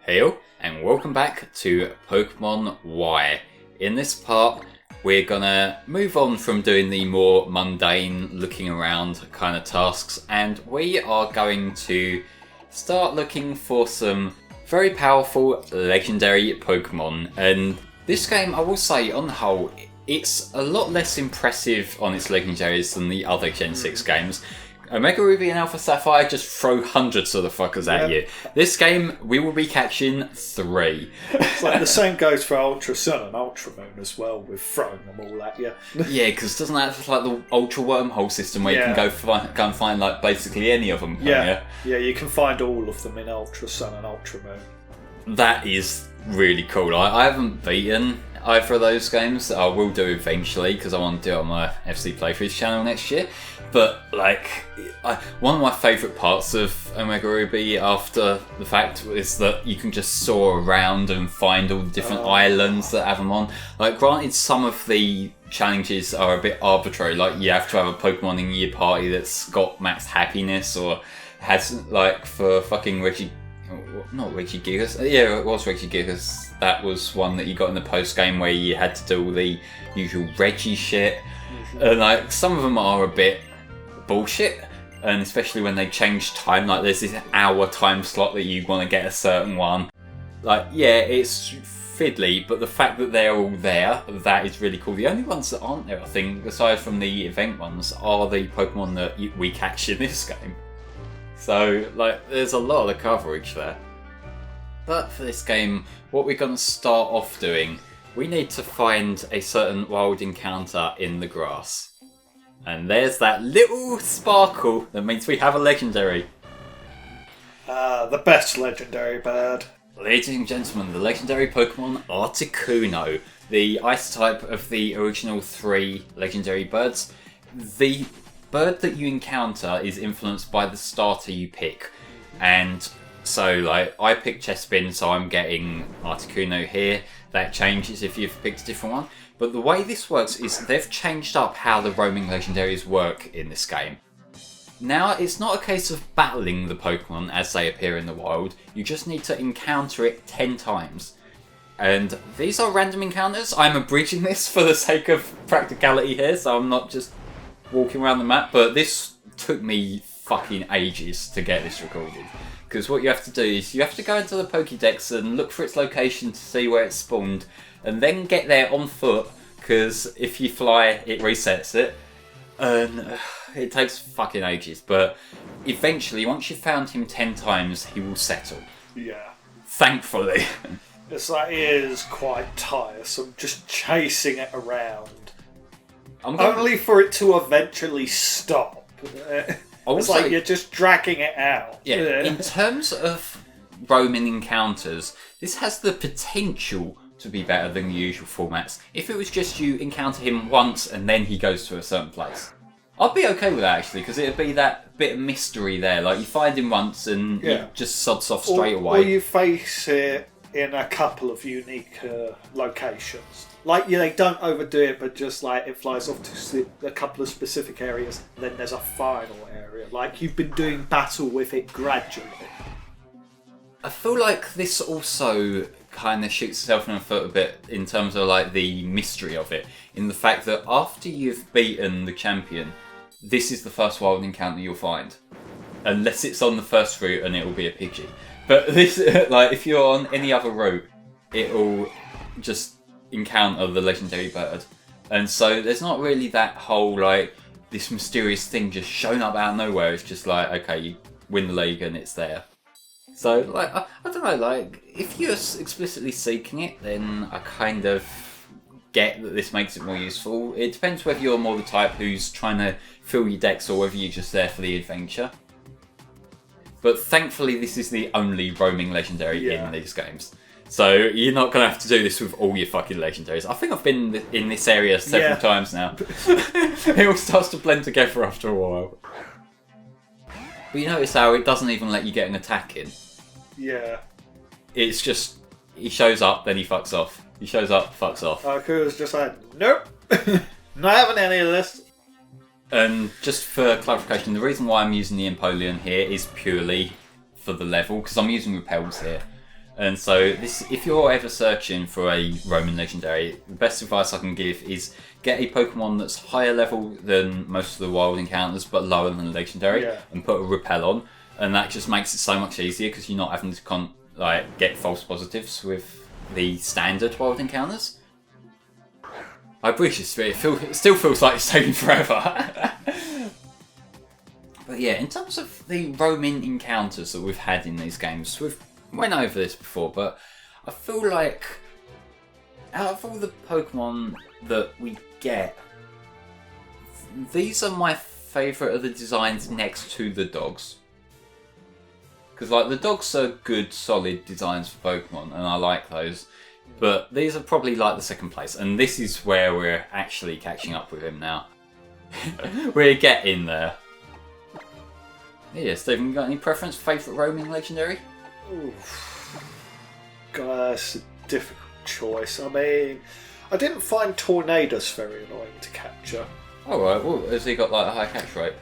Heyo, and welcome back to Pokemon Y. In this part, we're gonna move on from doing the more mundane looking around kind of tasks, and we are going to start looking for some very powerful legendary Pokemon. And this game, I will say, on the whole, it's a lot less impressive on its legendaries than the other Gen 6 games. Omega Ruby and Alpha Sapphire just throw hundreds of the fuckers at you. This game, we will be catching 3. It's like the same goes for Ultra Sun and Ultra Moon as well, with throwing them all at you. Yeah, because doesn't that have like the Ultra Wormhole system where you can go and find like basically any of them? Yeah, you can find all of them in Ultra Sun and Ultra Moon. That is really cool. I haven't beaten either of those games. I will do eventually because I want to do it on my FC Playthroughs channel next year. But like, one of my favourite parts of Omega Ruby after the fact is that you can just soar around and find all the different islands that have them on. Like, granted, some of the challenges are a bit arbitrary. Like, you have to have a Pokemon in your party that's got max happiness or has, like, for fucking not Regigigas. Yeah, it was Regigigas. That was one that you got in the post game where you had to do all the usual Reggie shit. And like, some of them are a bit bullshit, and especially when they change time. Like, there's this hour time slot that you want to get a certain one. Like, yeah, it's fiddly, but the fact that they're all there, that is really cool. The only ones that aren't there, I think, aside from the event ones, are the Pokemon that we catch in this game. So, like, there's a lot of the coverage there. But for this game, what we're going to start off doing, we need to find a certain wild encounter in the grass. And there's that little sparkle that means we have a legendary. The best legendary bird. Ladies and gentlemen, the legendary Pokemon Articuno, the ice type of the original 3 legendary birds. The bird that you encounter is influenced by the starter you pick. And so, like, I picked Chespin, so I'm getting Articuno here. That changes if you've picked a different one. But the way this works is they've changed up how the roaming legendaries work in this game. Now, it's not a case of battling the Pokemon as they appear in the wild. You just need to encounter it 10 times. And these are random encounters. I'm abridging this for the sake of practicality here, so I'm not just walking around the map. But this took me fucking ages to get this recorded. Because what you have to do is you have to go into the Pokédex and look for its location to see where it's spawned, and then get there on foot, because if you fly, it resets it. And it takes fucking ages. But eventually, once you've found him 10 times, he will settle. Yeah. Thankfully. It's like, it is quite tiresome just chasing it around. Only for it to eventually stop. It's like you're just dragging it out. Yeah, in terms of roaming encounters, this has the potential to be better than the usual formats. If it was just you encounter him once and then he goes to a certain place, I'd be okay with that actually, because it'd be that bit of mystery there. Like, you find him once and he just sods off straight away. Or you face it in a couple of unique locations. Like, they don't overdo it, but just like it flies off to a couple of specific areas, and then there's a final area. Like, you've been doing battle with it gradually. I feel like this also kind of shoots itself in the foot a bit in terms of like the mystery of it, in the fact that after you've beaten the champion, this is the first wild encounter you'll find. Unless it's on the first route and it'll be a Pidgey. But this, like, if you're on any other route, it'll just encounter the legendary bird. And so there's not really that whole, like, this mysterious thing just shown up out of nowhere. It's just like, okay, you win the league and it's there. So, like, I don't know, like, if you're explicitly seeking it, then I kind of get that this makes it more useful. It depends whether you're more the type who's trying to fill your decks or whether you're just there for the adventure. But thankfully, this is the only roaming legendary in these games. So you're not going to have to do this with all your fucking legendaries. I think I've been in this area several times now. It all starts to blend together after a while. But you notice how it doesn't even let you get an attack in. Yeah. It's just, he shows up, then he fucks off. He shows up, fucks off. Aku's just like, nope, not having any of this. And just for clarification, the reason why I'm using the Empoleon here is purely for the level, because I'm using repels here. And so this, if you're ever searching for a Roman legendary, the best advice I can give is get a Pokemon that's higher level than most of the wild encounters, but lower than the legendary, and put a repel on, and that just makes it so much easier because you're not having to get false positives with the standard wild encounters. I breached this bit. It still feels like it's taking forever. But yeah, in terms of the roaming encounters that we've had in these games, we've went over this before, but I feel like out of all the Pokemon that we get, these are my favourite of the designs next to the dogs. Because like the dogs are good, solid designs for Pokemon, and I like those. But these are probably like the second place, and this is where we're actually catching up with him now. We're getting there. Yeah, Stephen, you got any preference for favourite roaming legendary? Oof. That's a difficult choice. I mean, I didn't find Tornadus very annoying to capture. Alright, well, has he got like a high catch rate?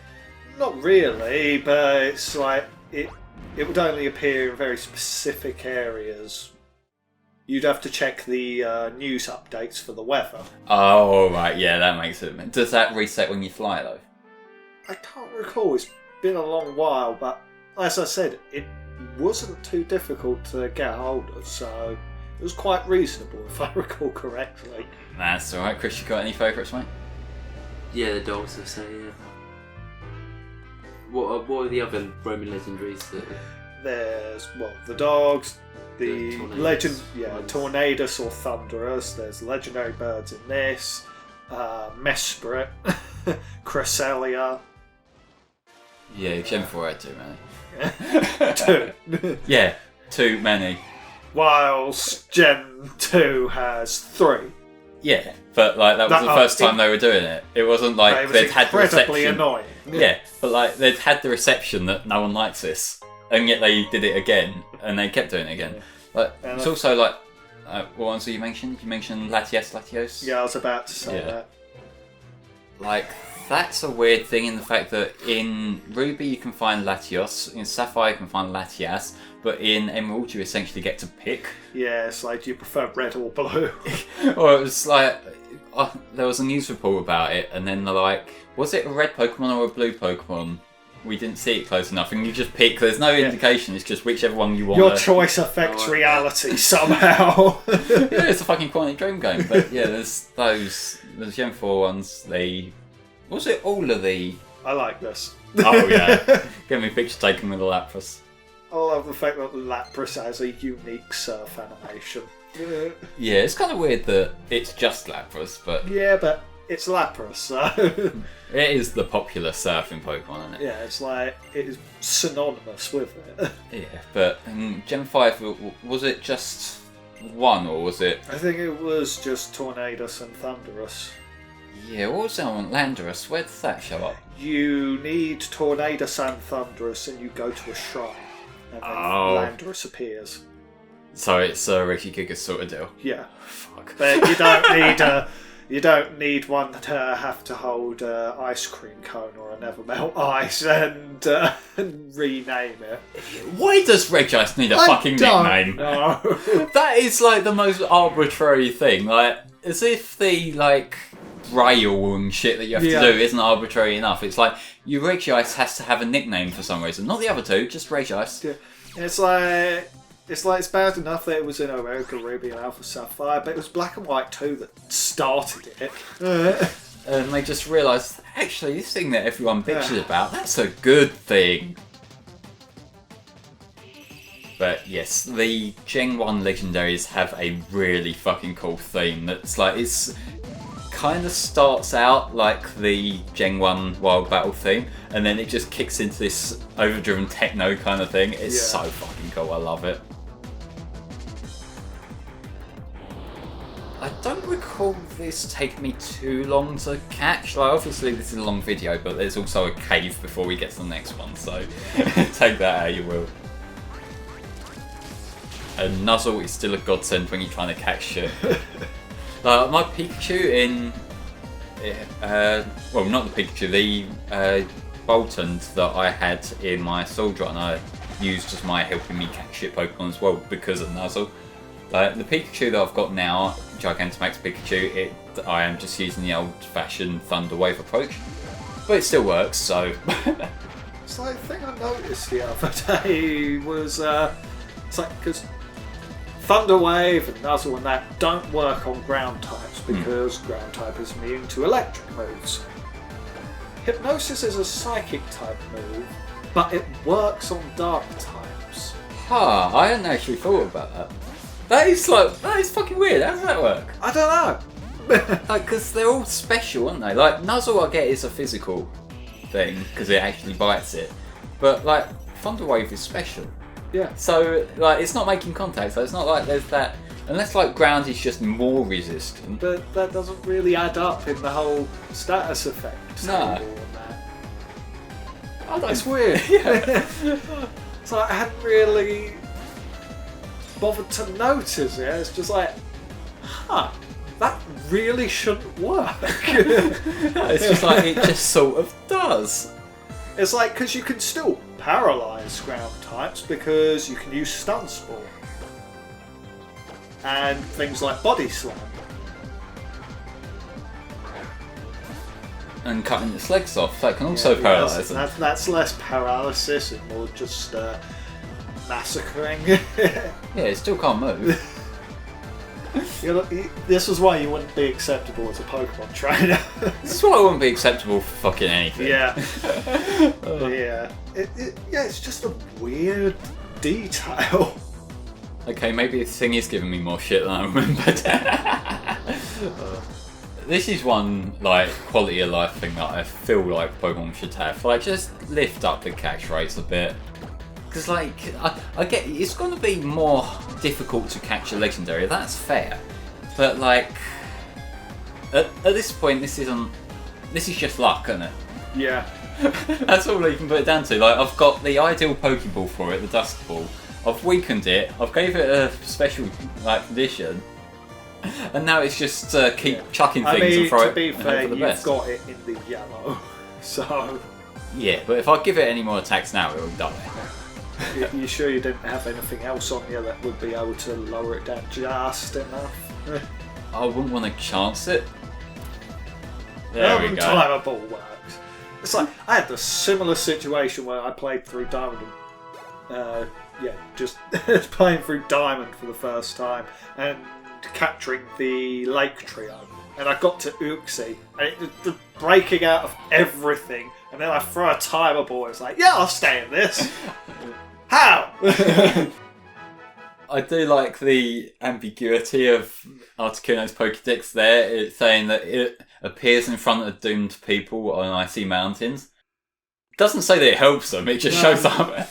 Not really, but it's like it would only appear in very specific areas. You'd have to check the news updates for the weather. Oh, right, yeah, that makes it. Does that reset when you fly, though? I can't recall. It's been a long while, but as I said, it wasn't too difficult to get hold of, so it was quite reasonable, if I recall correctly. That's alright. Chris, you got any favourites, mate? Yeah, the dogs, I say, yeah. What are the other Roman legendaries that... There's, the dogs, the Tornadus. Tornadus or Thunderous. There's legendary birds in this. Mesprit, Cresselia. Yeah, Gen 4 had too many. Two. Yeah, too many. Whilst Gen 2 has 3. Yeah, but like that was the first time they were doing it. It wasn't like they'd had the reception. Annoying. Yeah, but like they'd had the reception that no one likes this, and yet they did it again, and they kept doing it again. Like it's also like what ones you mentioned? You mentioned Latios. Yeah, I was about to say that. Like that's a weird thing in the fact that in Ruby you can find Latios, in Sapphire you can find Latias, but in Emerald you essentially get to pick. Yeah, it's like, do you prefer red or blue? Or it was like, there was a news report about it, and then they're like, was it a red Pokemon or a blue Pokemon? We didn't see it close enough, and you just pick. There's no indication. It's just whichever one you want. Your choice affects reality somehow. Yeah, it's a fucking Quantum Dream game. But yeah, there's Gen 4 ones. Was it all of the? I like this. Oh yeah, get me a picture taken with a Lapras. I love the fact that Lapras has a unique surf animation. Yeah, it's kind of weird that it's just Lapras, but yeah, but it's Lapras, so it is the popular surfing Pokemon, isn't it? Yeah, it's like it is synonymous with it. Yeah, but Gen 5, was it just one or was it? I think it was just Tornadus and Thunderous. Yeah, what was that one? Landorus. Where does that show up? You need Tornadus and Thunderous, and you go to a shrine, and then Landorus appears. So it's a Ricky Giga sort of deal. Yeah. Fuck. But you don't need one to have to hold an ice cream cone or a never melt ice and rename it. Why does Regice need a fucking nickname? No. That is like the most arbitrary thing. Like, as if the braille and shit that you have to do isn't arbitrary enough. It's like your Regice has to have a nickname for some reason. Not the other two, just Regice. Yeah. It's bad enough that it was in Omega Ruby and Alpha Sapphire, but it was Black and White 2 that started it. And they just realised, actually, this thing that everyone bitches about, that's a good thing. But yes, the Gen 1 legendaries have a really fucking cool theme. That's like, it's kind of starts out like the Gen 1 Wild Battle theme, and then it just kicks into this overdriven techno kind of thing. It's so fucking cool, I love it. I don't recall this taking me too long to catch. Like, obviously this is a long video, but there's also a cave before we get to the next one, so take that how you will. And Nuzzle is still a godsend when you're trying to catch shit. My Pikachu in... well, not the Pikachu, the Boltons that I had in my Sword Runner used as my helping me catch shit Pokemon as well because of Nuzzle. Like the Pikachu that I've got now, Gigantamax Pikachu, I am just using the old-fashioned Thunder Wave approach, but it still works. So it's like the thing I noticed the other day was it's like because Thunder Wave and Nuzzle and that don't work on ground types because ground type is immune to electric moves. Hypnosis is a psychic type move, but it works on dark types. I hadn't actually thought about that. That is fucking weird. How does that work? I don't know. Like, because they're all special, aren't they? Like, Nuzzle I get is a physical thing, because it actually bites it. But, like, Thunder Wave is special. Yeah. So, like, it's not making contact, so it's not like there's that... Unless, like, ground is just more resistant. But that doesn't really add up in the whole status effect. No. It's weird. Yeah. So I hadn't really bothered to notice it. It's just like, that really shouldn't work. It's just like, it just sort of does. It's like, because you can still paralyse ground types because you can use Stun Spore. And things like Body Slam. And cutting its legs off, that can also paralyse them. That's less paralysis and more just massacring. Yeah, it still can't move. This is why you wouldn't be acceptable as a Pokemon trainer. This is why I wouldn't be acceptable for fucking anything. Yeah. Yeah. It's just a weird detail. Okay, maybe the thing is giving me more shit than I remembered. This is one, like, quality of life thing that I feel like Pokemon should have. Like, just lift up the catch rates a bit. Because, like, I get it's going to be more difficult to catch a legendary, that's fair. But, like, at this point, this is just luck, isn't it? Yeah. That's all you can put it down to. Like, I've got the ideal Pokeball for it, the Dusk Ball. I've weakened it, I've gave it a special, like, condition. And now it's just keep chucking things and throw it. To be fair, for the you've best. got it in the yellow, so Yeah, but if I give it any more attacks now, it will die. you sure you didn't have anything else on you that would be able to lower it down just enough? I wouldn't want to chance it. There we go. Timer Ball works. It's like I had a similar situation where I played through Diamond. Just playing through Diamond for the first time and capturing the Lake Trio, and I got to Uxie, and it was breaking out of everything, and then I throw a timer ball, it's like, yeah, I'll stay in this. How? I do like the ambiguity of Articuno's Pokédex there. It's saying that it appears in front of doomed people on icy mountains. It doesn't say that it helps them, it just shows up.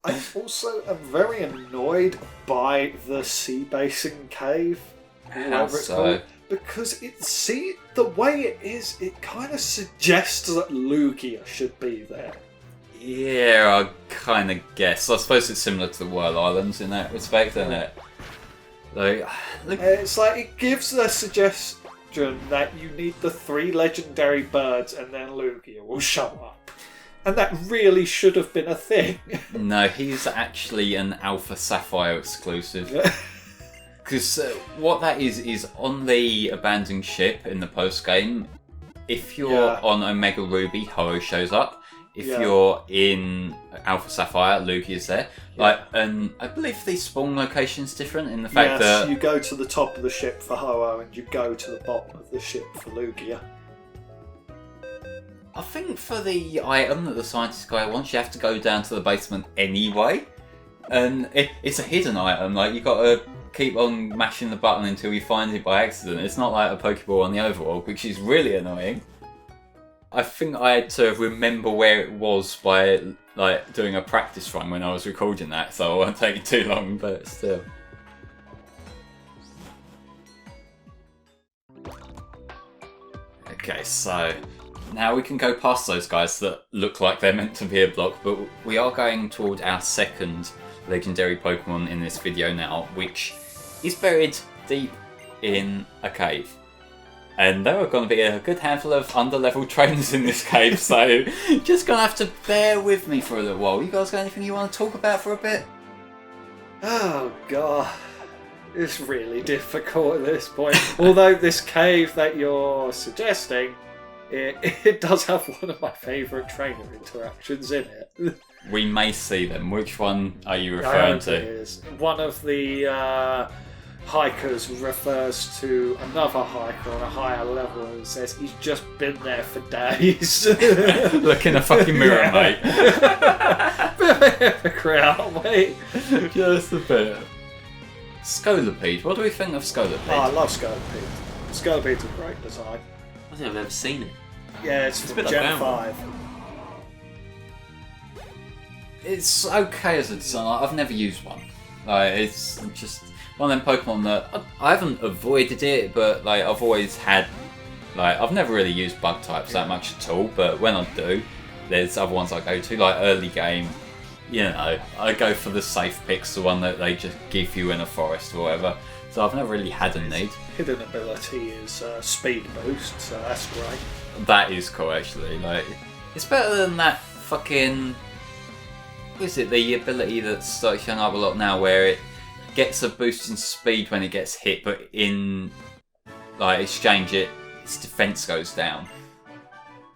I also am very annoyed by the Sea Basin Cave. How so? Because the way it is, it kind of suggests that Lugia should be there. Yeah, I kind of guess. I suppose it's similar to the Whirl Islands in that respect, isn't it? Like, it's like it gives the suggestion that you need the 3 legendary birds and then Lugia will show up. And that really should have been a thing. No, he's actually an Alpha Sapphire exclusive. Because what that is on the abandoned ship in the post-game, if you're on Omega Ruby, Ho-Oh shows up. If you're in Alpha Sapphire, Lugia's there. And I believe the spawn location's different in the fact that... you go to the top of the ship for Ho-Oh and you go to the bottom of the ship for Lugia. I think for the item that the scientist guy wants, you have to go down to the basement anyway. And it's a hidden item, like you got to keep on mashing the button until you find it by accident. It's not like a Pokeball on the overworld, which is really annoying. I think I had to remember where it was by like doing a practice run when I was recording that, so it won't take it too long, but still. Okay, so now we can go past those guys that look like they're meant to be a block, but we are going toward our second legendary Pokemon in this video now, which is buried deep in a cave. And there are going to be a good handful of under-level trainers in this cave, so you're just going to have to bear with me for a little while. You guys got anything you want to talk about for a bit? Oh, God. It's really difficult at this point. Although this cave that you're suggesting, it does have one of my favourite trainer interactions in it. We may see them. Which one are you I referring hope to? it is. One of the hikers refers to another hiker on a higher level and says he's just been there for days. Look in a fucking mirror, mate. Hypocrite, aren't we? Just a bit. Scolipede. What do we think of Scolipede? Oh, I love Scolipede. Scolipede's a great design. I don't think I've ever seen it. Yeah, it's a from bit like Gen Bowman. 5. It's okay as a design. I've never used one. Like, it's just one of them Pokemon that I haven't avoided it, but like I've always had. Like, I've never really used bug types that much at all, but when I do, there's other ones I go to, like early game. You know, I go for the safe picks, the one that they just give you in a forest or whatever. So I've never really had a need. Hidden ability is speed boost, so that's great. That is cool, actually. Like, it's better than that fucking. What is it? The ability that's like showing up a lot now, where it gets a boost in speed when it gets hit, but in like exchange, its defense goes down.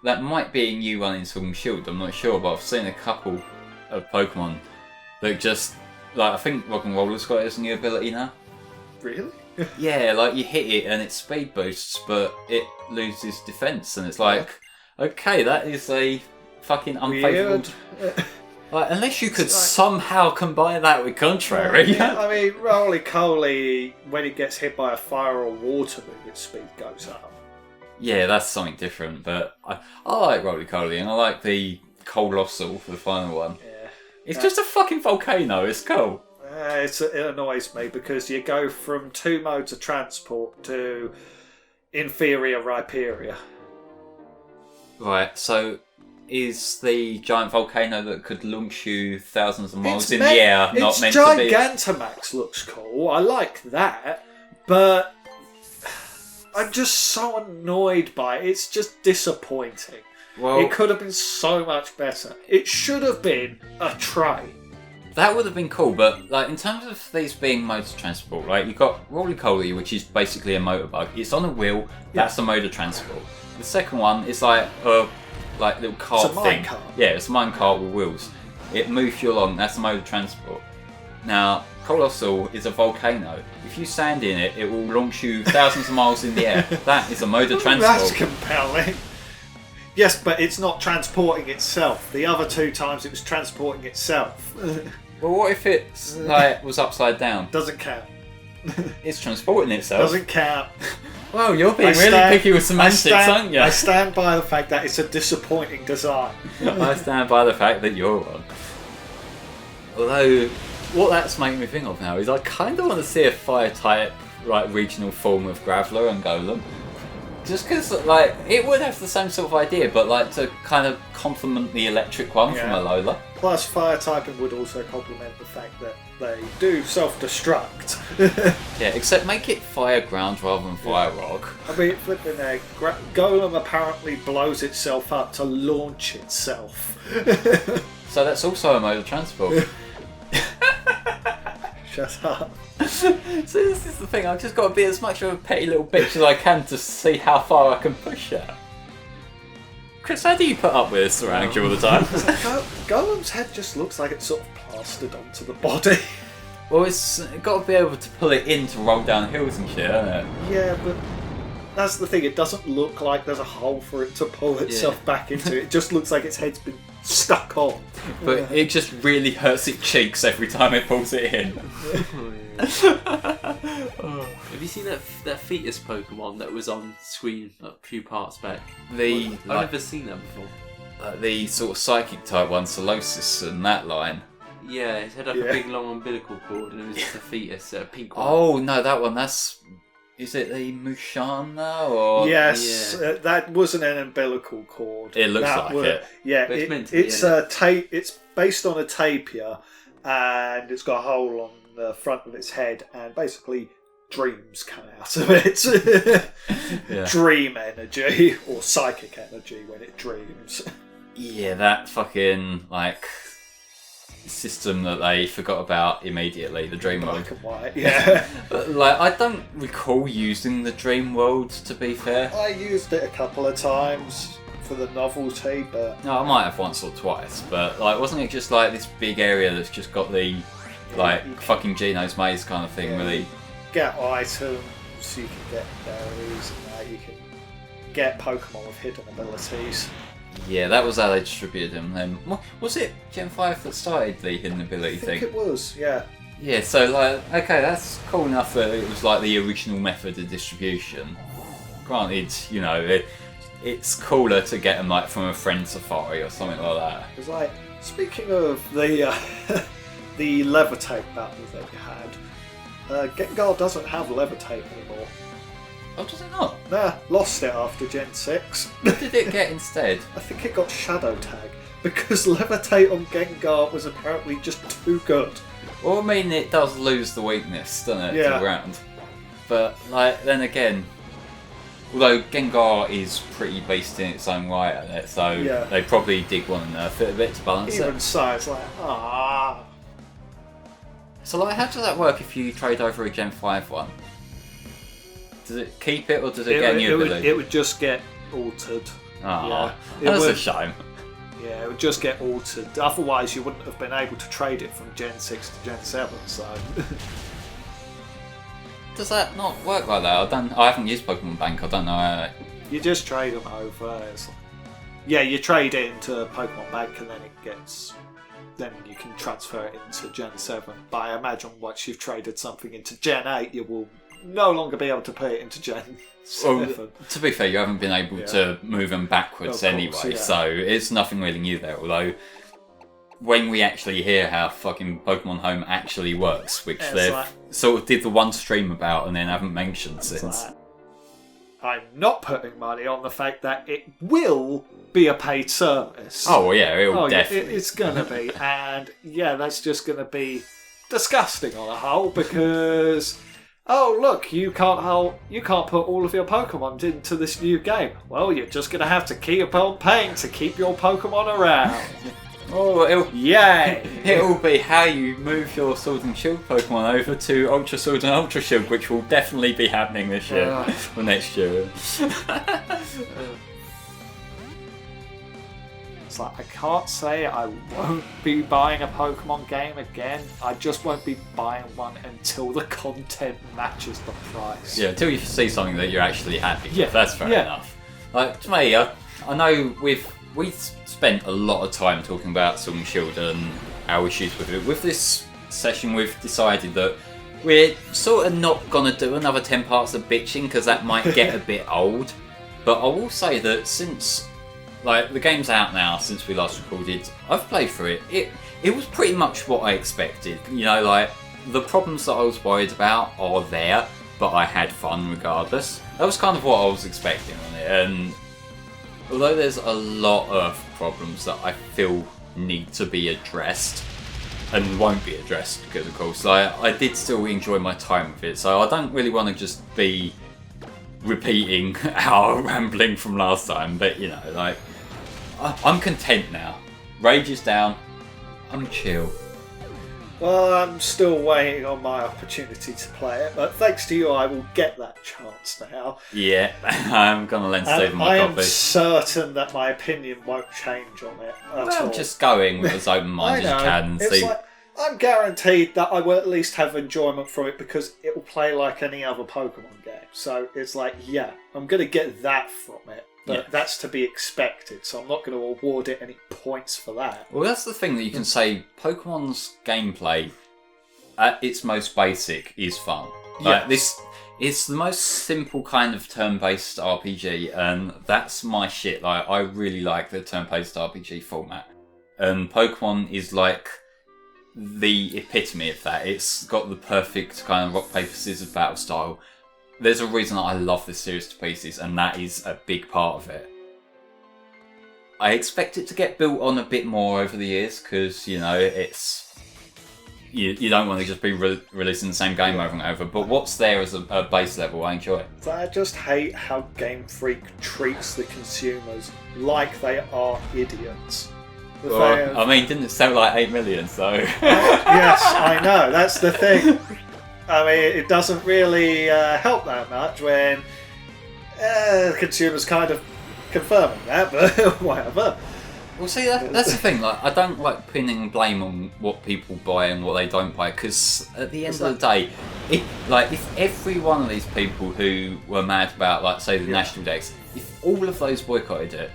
That might be a new one in Sword and Shield. I'm not sure, but I've seen a couple of Pokemon that just like I think Rock and Roller's got it as a new ability now. Really? Yeah, like you hit it and it speed boosts, but it loses defense, and it's like, okay, that is a fucking unfavourable. Weird. Like, unless you could It's like- somehow combine that with Contrary. Yeah, I mean, Roly-Coly, when it gets hit by a fire or water move, its speed goes up. Yeah, that's something different, but I like Roly-Coly, and I like the Colossal for the final one. Yeah. It's just a fucking volcano, it's cool. It annoys me because you go from 2 modes of transport to inferior Rhyperia. Right, so is the giant volcano that could launch you thousands of miles It's in meant- the air not its meant to be? Gigantamax looks cool. I like that, but I'm just so annoyed by it. It's just disappointing. Well, It could have been so much better. It should have been a train. that would have been cool, but like in terms of these being modes of transport, right? You've got Roly-Coly, which is basically a motorbike. It's on a wheel. That's the mode of transport. The second one is like a little cart It's a thing. minecart. Yeah, it's a minecart with wheels. It moves you along. That's the mode of transport. Now, Colossal is a volcano. If you stand in it, it will launch you thousands of miles in the air. That is a mode of That's transport. compelling. Yes, but it's not transporting itself. The other 2 times it was transporting itself. Well, what if it like was upside down? Doesn't count. It's transporting itself. Doesn't count. Well, you're being I really stand- picky with semantics, aren't you? I stand by the fact that it's a disappointing design. I stand by the fact that you're wrong. Although, what that's making me think of now is I kind of want to see a fire type, like regional form of Graveler and Golem. Just because, like, it would have the same sort of idea, but like to kind of complement the electric one from Yeah. Alola. Plus, fire typing would also complement the fact that they do self-destruct. Yeah, except make it fire ground rather than fire rock. I mean, flipping there, Golem apparently blows itself up to launch itself. So that's also a mode of transport. Shut up. So this is the thing, I've just got to be as much of a petty little bitch as I can to see how far I can push it. Chris, how do you put up with this around you all the time? Golem's head just looks like it's sort of plastered onto the body. Well, it's got to be able to pull it in to roll down hills and shit, hasn't it? Yeah, but that's the thing. It doesn't look like there's a hole for it to pull itself back into. It just looks like its head's been stuck on. But it just really hurts its cheeks every time it pulls it in. Have you seen that fetus Pokemon that was on screen a few parts back? The I've never seen that before. the sort of psychic type one, Solosis, and that line. Yeah, it had like Yeah. a big long umbilical cord and it was just a fetus, a pink one. Oh no, that one. Is it the Mushana or? Yes, that wasn't an umbilical cord. It looks That like it. Yeah, But it's meant to be, it's a It's based on a tapir, and it's got a hole on the front of its head, and basically dreams come out of it. Yeah. Dream energy, or psychic energy when it dreams. Yeah, that fucking, like, system that they forgot about immediately, the dream world. Black and white, yeah. But, like, I don't recall using the dream world, to be fair. I used it a couple of times for the novelty, but... No, I might have once or twice, but, like, wasn't it just, like, this big area that's just got the, like, fucking Geno's Maze kind of thing, really? Get items, you can get berries and that, you can get Pokemon with hidden abilities. Yeah, that was how they distributed them then. Was it Gen 5 that started the hidden ability I think thing? it was, yeah. Yeah, so, like, okay, that's cool enough that it was, like, the original method of distribution. Granted, you know, it's cooler to get them, like, from a friend safari or something like that. It's like, speaking of the the levitate battle that you had, Gengar doesn't have levitate anymore. Oh, does it not? Nah, lost it after Gen 6. What did it get instead? I think it got Shadow Tag, because levitate on Gengar was apparently just too good. Well, I mean, it does lose the weakness, doesn't it, to Yeah. the ground? But, like, then again, although Gengar is pretty beast in its own right at it, so Yeah. they probably did want to nerf it a bit to balance Even it. so, it's like, ah. So, like, how does that work if you trade over a Gen 5 one? Does it keep it, or does it get a new ability? It would just get altered. Ah, Yeah. that's It a would- shame. Yeah, it would just get altered. Otherwise, you wouldn't have been able to trade it from Gen 6 to Gen 7, so... Does that not work like that? I haven't used Pokemon Bank, I don't know how... You just trade them over. Yeah, you trade it into Pokemon Bank and then it gets... Then you can transfer it into Gen 7. But I imagine once you've traded something into Gen 8, you will no longer be able to put it into Gen 7. Well, to be fair, you haven't been able to move them backwards Of anyway, course, yeah. so it's nothing really new there. Although, when we actually hear how fucking Pokemon Home actually works, which It's they've like- sort of did the one stream about and then haven't mentioned since. Like, I'm not putting money on the fact that it will be a paid service. Oh, well, yeah, it'll definitely. It's gonna be, and yeah, that's just gonna be disgusting on a whole because oh look, you can't put all of your Pokemon into this new game. Well, you're just gonna have to keep on paying to keep your Pokemon around. Oh, Yay! it'll be how you move your Sword and Shield Pokemon over to Ultra Sword and Ultra Shield, which will definitely be happening this year or next year. It's like, I can't say I won't be buying a Pokemon game again. I just won't be buying one until the content matches the price. Yeah, until you see something that you're actually happy with. Yeah, That's fair yeah. enough. Like, to me, I know we've spent a lot of time talking about Sword and Shield and our issues with it. With this session, we've decided that we're sort of not going to do another 10 parts of bitching because that might get a bit old. But I will say that since, like, the game's out now, since we last recorded, I've played through it. It was pretty much what I expected. You know, like, the problems that I was worried about are there, but I had fun regardless. That was kind of what I was expecting on it, and although there's a lot of problems that I feel need to be addressed, and won't be addressed because of course, like, I did still enjoy my time with it, so I don't really want to just be repeating our rambling from last time, but you know, like, I'm content now. Rage is down, I'm chill. Well, I'm still waiting on my opportunity to play it, but thanks to you, I will get that chance now. Yeah, I'm gonna lend And Stephen I my am copy. certain that my opinion won't change on it at all. Well, just going with as open mind as you can and It's see. like, I'm guaranteed that I will at least have enjoyment from it because it will play like any other Pokemon game. So it's like, yeah, I'm going to get that from it. But Yeah. that's to be expected, so I'm not going to award it any points for that. Well, that's the thing that you can say. Pokemon's gameplay, at its most basic, is fun. Like, Yes. this, it's the most simple kind of turn-based RPG, and that's my shit. Like, I really like the turn-based RPG format, and Pokemon is like the epitome of that. It's got the perfect kind of rock paper scissors battle style. There's a reason that I love this series to pieces, and that is a big part of it. I expect it to get built on a bit more over the years, because, you know, you don't want to just be releasing the same game over and over. But what's there as a base level, I enjoy it. So I just hate how Game Freak treats the consumers like they are idiots. Well, I mean, didn't it sell like 8 million? So yes, I know. That's the thing. I mean, it doesn't really help that much when consumers kind of confirming that, but whatever. Well, see, that's the thing. Like, I don't like pinning blame on what people buy and what they don't buy, because at the end of the day, if every one of these people who were mad about, like, say, the national decks, if all of those boycotted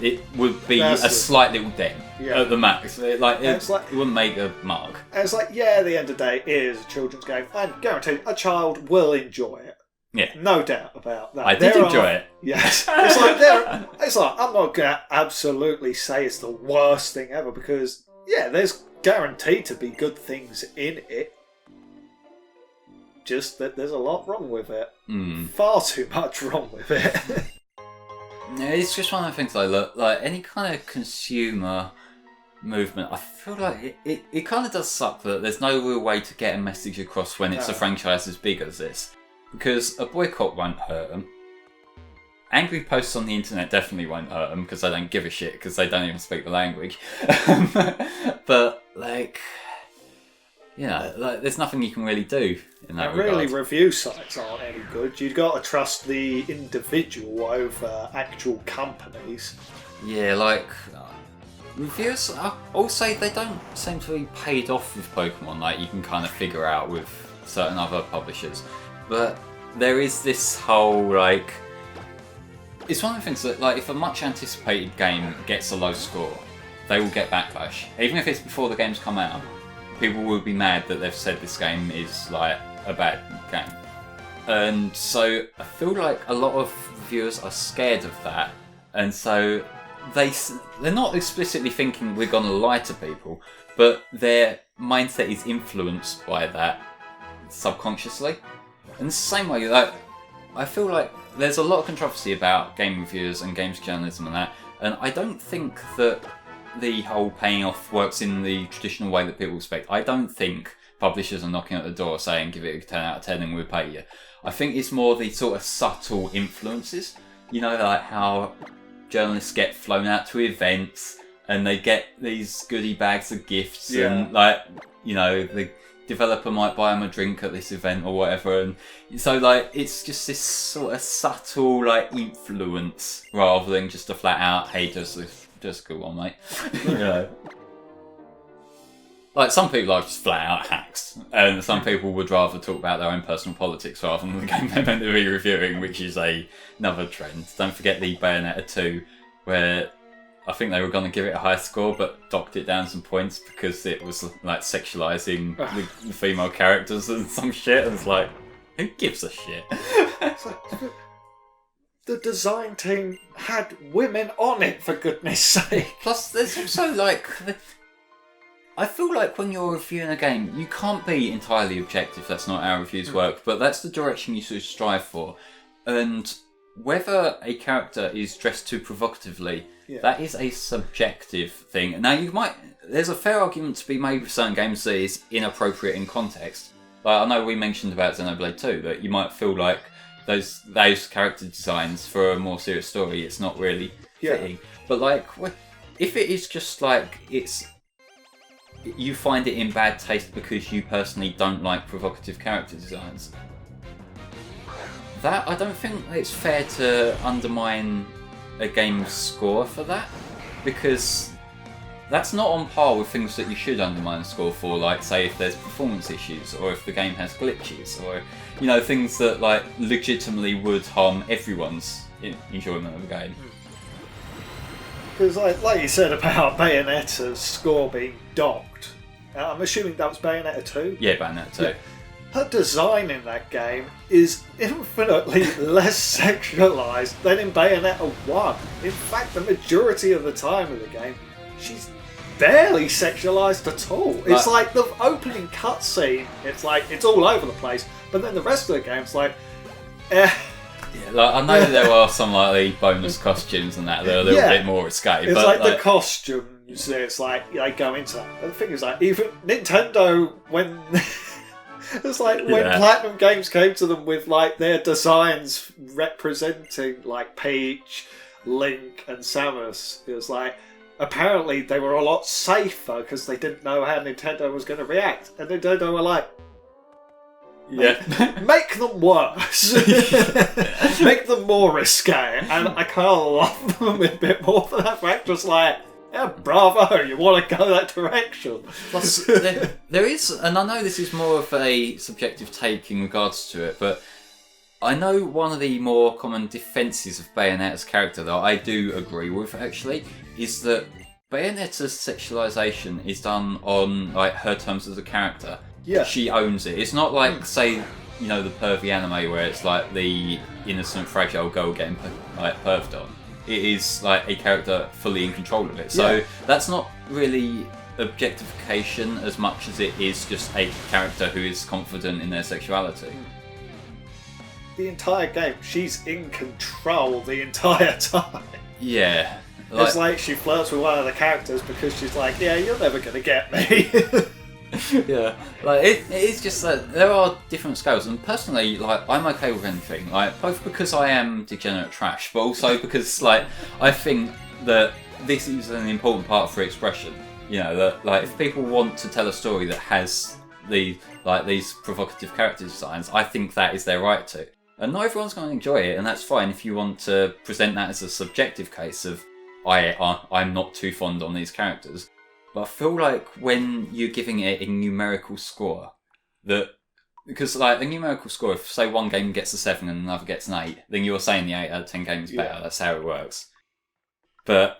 it would be a slight little dent at the max. It wouldn't make a mark. And it's like, at the end of the day, it is a children's game, and guaranteed a child will enjoy it. Yeah, no doubt about that. I did enjoy it. Yes, it's like I'm not gonna absolutely say it's the worst thing ever, because there's guaranteed to be good things in it. Just that there's a lot wrong with it. Far too much wrong with it. Yeah, it's just one of the things I look like any kind of consumer movement. I feel like it kind of does suck that there's no real way to get a message across when it's a franchise as big as this. Because a boycott won't hurt them. Angry posts on the internet definitely won't hurt them because they don't give a shit because they don't even speak the language. But there's nothing you can really do in that regard. Really, review sites aren't any good. You've got to trust the individual over actual companies. Yeah, reviews. I'll say they don't seem to be paid off with Pokemon. Like you can kind of figure out with certain other publishers. But there is this whole, it's one of the things that, if a much anticipated game gets a low score, they will get backlash. Even if it's before the game's come out, people will be mad that they've said this game is, a bad game. And so I feel like a lot of reviewers are scared of that, and so they're not explicitly thinking we're going to lie to people, but their mindset is influenced by that subconsciously. In the same way, I feel like there's a lot of controversy about game reviewers and games journalism and that, and I don't think that the whole paying off works in the traditional way that people expect. I don't think publishers are knocking at the door saying give it a 10 out of 10 and we'll pay you. I think it's more the sort of subtle influences, how journalists get flown out to events and they get these goodie bags of gifts and the developer might buy them a drink at this event or whatever, and so it's just this sort of subtle influence rather than just a flat out hey just go on mate. Some people are just flat out hacks, and some people would rather talk about their own personal politics rather than the game they're meant to be reviewing, which is another trend. Don't forget the Bayonetta 2 where I think they were going to give it a high score, but docked it down some points because it was sexualising the female characters and some shit. And it's who gives a shit? The design team had women on it, for goodness sake. Plus, there's also I feel like when you're reviewing a game, you can't be entirely objective. That's not how reviews work, but that's the direction you should strive for. And whether a character is dressed too provocatively, that is a subjective thing. Now, there's a fair argument to be made with certain games that is inappropriate in context. I know we mentioned about Xenoblade 2 that you might feel like those character designs for a more serious story, it's not really fitting. But if it is just you find it in bad taste because you personally don't like provocative character designs, that I don't think it's fair to undermine a game's score for that, because that's not on par with things that you should undermine a score for, say if there's performance issues or if the game has glitches or things that legitimately would harm everyone's enjoyment of the game. Because like you said about Bayonetta's score being docked, I'm assuming that was Bayonetta 2? Yeah, Bayonetta 2. Her design in that game is infinitely less sexualised than in Bayonetta 1. In fact, the majority of the time of the game, she's barely sexualised at all. It's the opening cutscene, it's all over the place, but then the rest of the game's I know there are some bonus costumes and that are a little bit more escape. It's but the costume games, it's like they go into that. But the thing is, like, even Nintendo, when it's like when Platinum Games came to them with like their designs representing like Peach, Link, and Samus, it was like apparently they were a lot safer because they didn't know how Nintendo was going to react, and Nintendo were like, make them worse. Make them more risque. And I kind of love them a bit more for that fact. Just like, yeah, bravo, you want to go that direction. Plus, there is, and I know this is more of a subjective take in regards to it, but I know one of the more common defences of Bayonetta's character that I do agree with, actually, is that Bayonetta's sexualisation is done on like her terms as a character. Yeah. She owns it. It's not like, say, you know, the pervy anime where it's like the innocent, fragile girl getting like perved on. It is like a character fully in control of it. So that's not really objectification as much as it is just a character who is confident in their sexuality. The entire game, she's in control the entire time. Yeah. It's like she flirts with one of the characters because she's like, yeah, you're never going to get me. Yeah, like it is just that there are different scales, and personally, like I'm okay with anything, like both because I am degenerate trash, but also because like I think that this is an important part for expression. You know, that like if people want to tell a story that has these provocative character designs, I think that is their right to. And not everyone's going to enjoy it, and that's fine if you want to present that as a subjective case of I'm not too fond on these characters. But I feel like when you're giving it a numerical score, because like a numerical score, if say one game gets a 7 and another gets an 8, then you're saying the 8 out of 10 games is better. That's how it works. But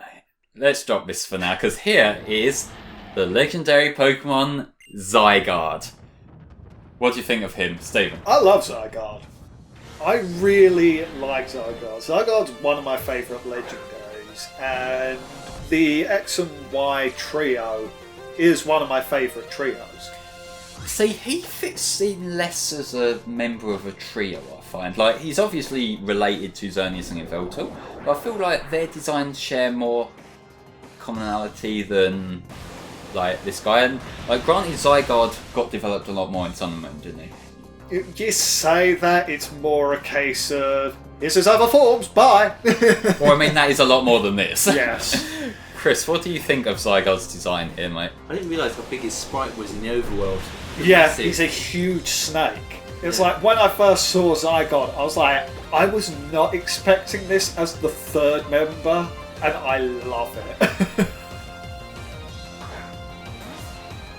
let's drop this for now, because here is the legendary Pokemon Zygarde. What do you think of him, Stephen? I love Zygarde. I really like Zygarde. Zygarde's one of my favourite legendaries, and the X and Y trio is one of my favourite trios. See, he fits in less as a member of a trio, I find. Like, he's obviously related to Xerneas and Yveltal, but I feel like their designs share more commonality than, like, this guy. And, like, granted, Zygarde got developed a lot more in Sun and Moon, didn't he? You say that, it's more a case of, here's his other forms, bye! Well, I mean, that is a lot more than this. Yes. Chris, what do you think of Zygarde's design here, mate? I didn't realise how big his sprite was in the overworld. Yeah, Massive. he's a huge snake. It's like, when I first saw Zygarde, I was like, I was not expecting this as the third member, and I love it.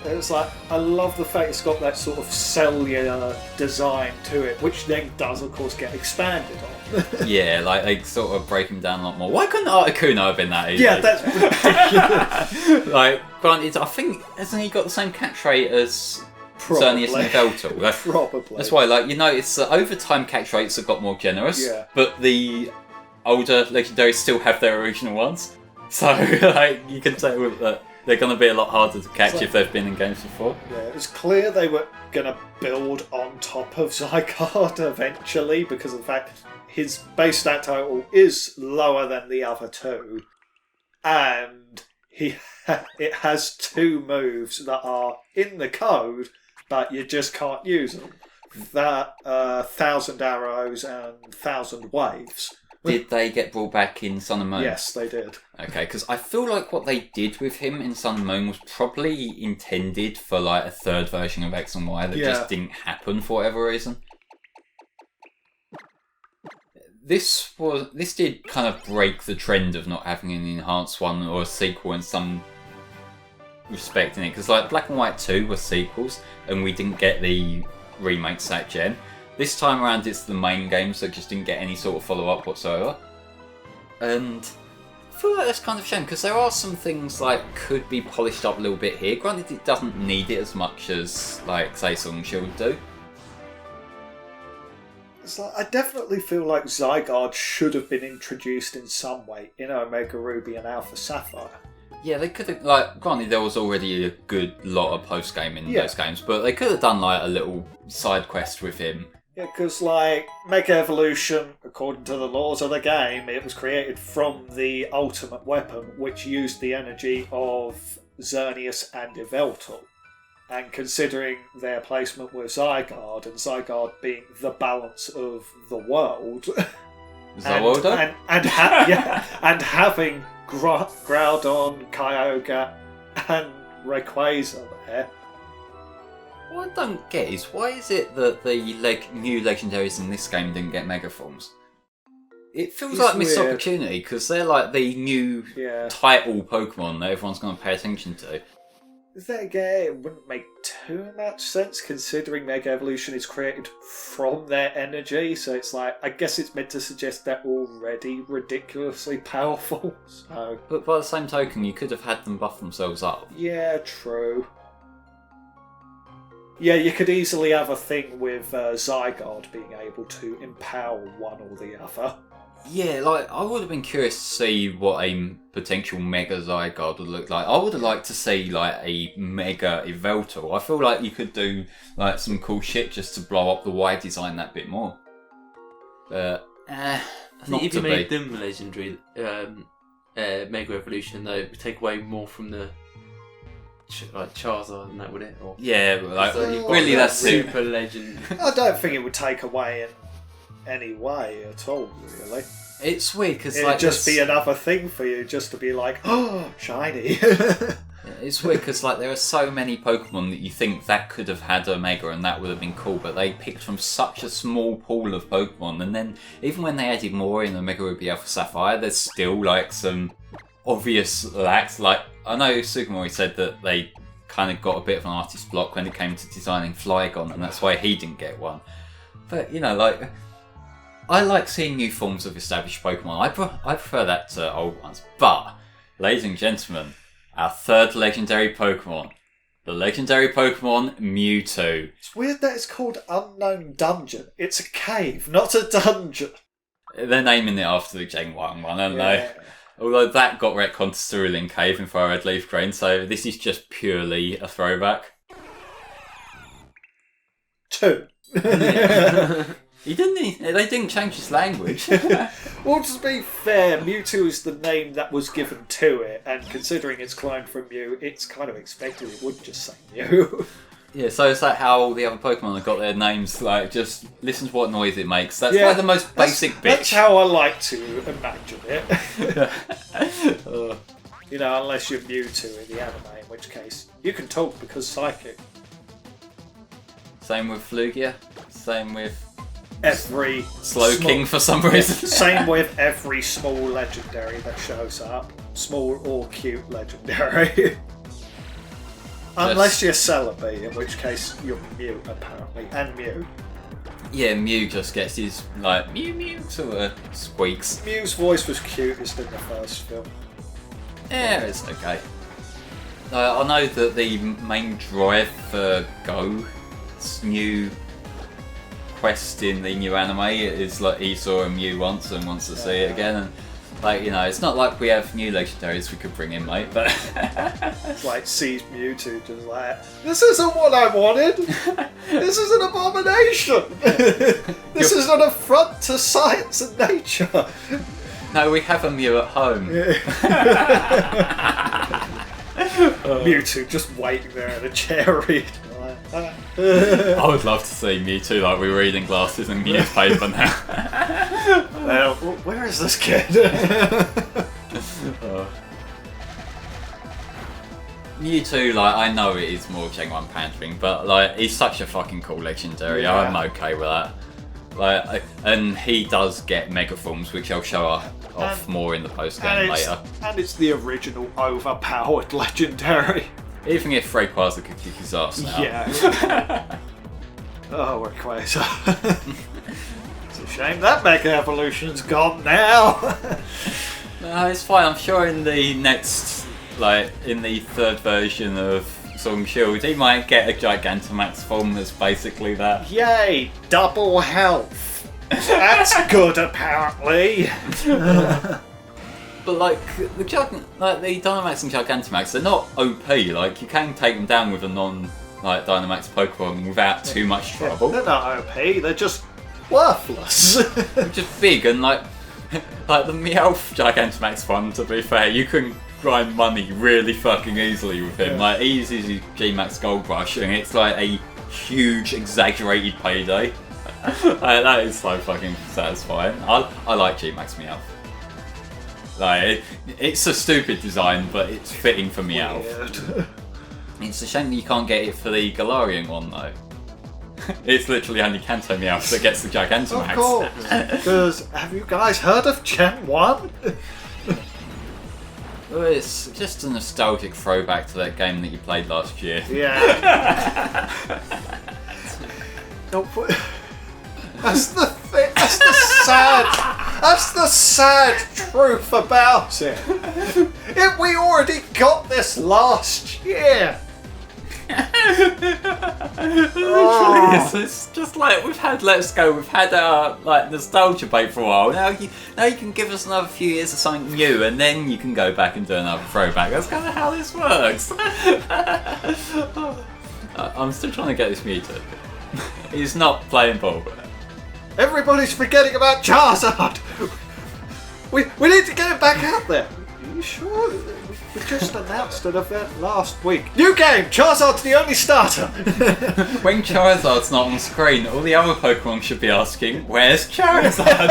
It's like, I love the fact it's got that sort of cellular design to it, which then does, of course, get expanded on. Yeah, like they sort of break him down a lot more. Why couldn't Articuno have been that easy? Yeah, that's ridiculous. Like, granted, I think, hasn't he got the same catch rate as Xerneas and Yveltal? Probably. That's why, like, you notice that over time catch rates have got more generous, but the older legendaries still have their original ones. So, like, you can tell that they're going to be a lot harder to catch if they've been in games before. Yeah, it was clear they were going to build on top of Zygarde eventually because of the fact his base stat total is lower than the other two, and it has two moves that are in the code, but you just can't use them. That 1,000 arrows and 1,000 waves. Did they get brought back in Sun and Moon? Yes, they did. Okay, because I feel like what they did with him in Sun and Moon was probably intended for like a third version of X and Y that just didn't happen for whatever reason. This did kind of break the trend of not having an enhanced one or a sequel in some respect in it, because like Black and White 2 were sequels and we didn't get the remakes that gen. This time around it's the main games that just didn't get any sort of follow-up whatsoever. And I feel like that's kind of a shame, because there are some things like could be polished up a little bit here. Granted, it doesn't need it as much as, like, say, Sword and Shield do. It's like, I definitely feel like Zygarde should have been introduced in some way in Omega Ruby and Alpha Sapphire. Yeah, they could have, like, granted there was already a good lot of post-game in those games, but they could have done, like, a little side quest with him Yeah, because, like, Mega Evolution, according to the laws of the game, it was created from the ultimate weapon, which used the energy of Xerneas and Yveltal. And considering their placement with Zygarde, and Zygarde being the balance of the world, Zywolder? and having Groudon, Kyogre, and Rayquaza there. What I don't get is, why is it that the new legendaries in this game didn't get Mega Forms? It feels It's like missed weird. opportunity, because they're like the new title Pokemon that everyone's going to pay attention to. Then again, it wouldn't make too much sense considering Mega Evolution is created from their energy, so it's like, I guess it's meant to suggest they're already ridiculously powerful, so... But by the same token, you could have had them buff themselves up. Yeah, true. Yeah, you could easily have a thing with Zygarde being able to empower one or the other. Yeah, like, I would have been curious to see what a potential Mega Zygarde would look like. I would have liked to see, like, a Mega Yveltal. I feel like you could do, like, some cool shit just to blow up the Y design that bit more. But, not if to you made be. them legendary Mega Evolution, though, it would take away more from the like Charizard and that, would it? Or Yeah, but, like, so you've got really the that's it. super legend. I don't think it would take away in any way at all, really. It's weird, because, It'd like, just be there's- another thing for you, just to be like, oh, shiny. It's weird because like there are so many Pokemon that you think that could have had Omega and that would have been cool, but they picked from such a small pool of Pokemon, and then even when they added more in Omega Ruby Alpha Sapphire, there's still like some obvious lacks. Like I know Sugimori said that they kind of got a bit of an artist block when it came to designing Flygon, and that's why he didn't get one. But you know, like I like seeing new forms of established Pokemon. I prefer that to old ones. But ladies and gentlemen, our third legendary Pokemon. The legendary Pokemon Mewtwo. It's weird that it's called Unknown Dungeon. It's a cave, not a dungeon. They're naming it after the Gen 1 one, aren't they? Yeah. Although that got retconned to Cerulean Cave in Fire Red Leaf Green, so this is just purely a throwback. 2. They didn't change his language. Well, to be fair, Mewtwo is the name that was given to it, and considering it's cloned from Mew, it's kind of expected it would just say Mew. Yeah, so it's like how the other Pokemon have got their names, like, just listen to what noise it makes. That's like the most basic bitch. That's how I like to imagine it. You know, unless you're Mewtwo in the anime, in which case you can talk because psychic. Same with Flugia. Same with Every Slowking for some reason. Same with every small legendary that shows up. Small or cute legendary. Unless you're Celebi, in which case you're Mew, apparently. And Mew. Yeah, Mew just gets his, like, Mew Mew sort of squeaks. Mew's voice was cutest in the first film. Yeah, it's okay. I know that the main drive for Go's new quest in the new anime is like he saw a Mew once and wants to see it again, and like, you know, it's not like we have new legendaries we could bring in, mate, but It's like sees Mewtwo just like, this isn't what I wanted! This is an abomination! This is an affront to science and nature! no, we have a Mew at home. Mewtwo just waiting there in a chair reading. I would love to see Mewtwo like we're reading glasses and newspaper now. Well, where is this kid? Mewtwo, like, I know it is more Gen 1 pandering, but like, he's such a fucking cool legendary. Yeah. I'm okay with that. Like, and he does get Mega Forms, which I'll show off more in the post game later. And it's the original overpowered legendary. Even if Rayquaza could kick his ass now. Yeah. Oh, Rayquaza. It's a shame that Mega Evolution's gone now. No, it's fine. I'm sure in the next, like, in the third version of Sword and Shield, he might get a Gigantamax form that's basically that. Yay, double health. That's good, apparently. But like the Dynamax and Gigantamax, they're not OP. Like you can take them down with a like Dynamax Pokemon without too much trouble. They're not OP, they're just worthless. Just big and like the Meowth Gigantamax one, to be fair, you can grind money really fucking easily with him. Like easy as G-Max Gold Rush, and it's like a huge exaggerated payday. That is so fucking satisfying. I like G-Max Meowth. Like it's a stupid design, but it's fitting for Meowth. Weird. It's a shame that you can't get it for the Galarian one though. It's literally only Kanto Meowth that gets the Gigantamax. Of course. Because have you guys heard of Gen 1? Well, it's just a nostalgic throwback to that game that you played last year. Yeah. That's the thing. That's the sad truth about it. We already got this last year. Literally, it's just like we've had Let's Go, we've had our like nostalgia bait for a while. Now you can give us another few years of something new, and then you can go back and do another throwback. That's kind of how this works. I'm still trying to get this Mewtwo. He's not playing ball. Everybody's forgetting about Charizard. We need to get it back out there. Are you sure? We just announced an event last week. New game! Charizard's the only starter! When Charizard's not on screen, all the other Pokemon should be asking, where's Charizard?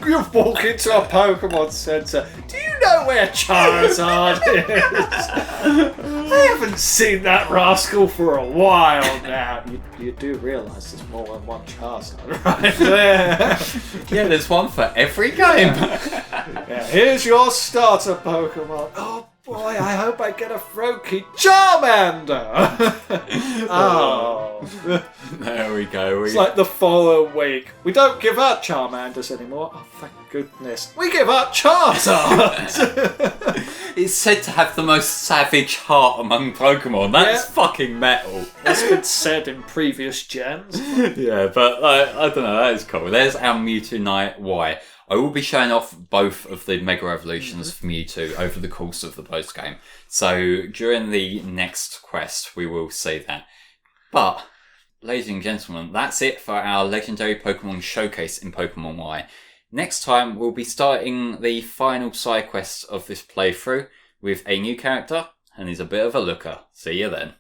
You walk into a Pokemon Center. Do you know where Charizard is? I haven't seen that rascal for a while now. You do realise there's more than one Charizard right there. Yeah, there's one for every game. Yeah, here's your starter Pokemon. Oh boy, I hope I get a Froakie Charmander. Oh. There we go. It's like the following week. We don't give out Charmanders anymore. Oh, thank goodness. We give out Charizard. It's said to have the most savage heart among Pokemon. That's fucking metal. That's been said in previous gens. Yeah, but I don't know, that is cool. There's our Mewtwo Night Y. I will be showing off both of the Mega Evolutions for Mewtwo over the course of the post-game. So during the next quest, we will see that. But, ladies and gentlemen, that's it for our Legendary Pokemon Showcase in Pokemon Y. Next time, we'll be starting the final side quest of this playthrough with a new character, and he's a bit of a looker. See you then.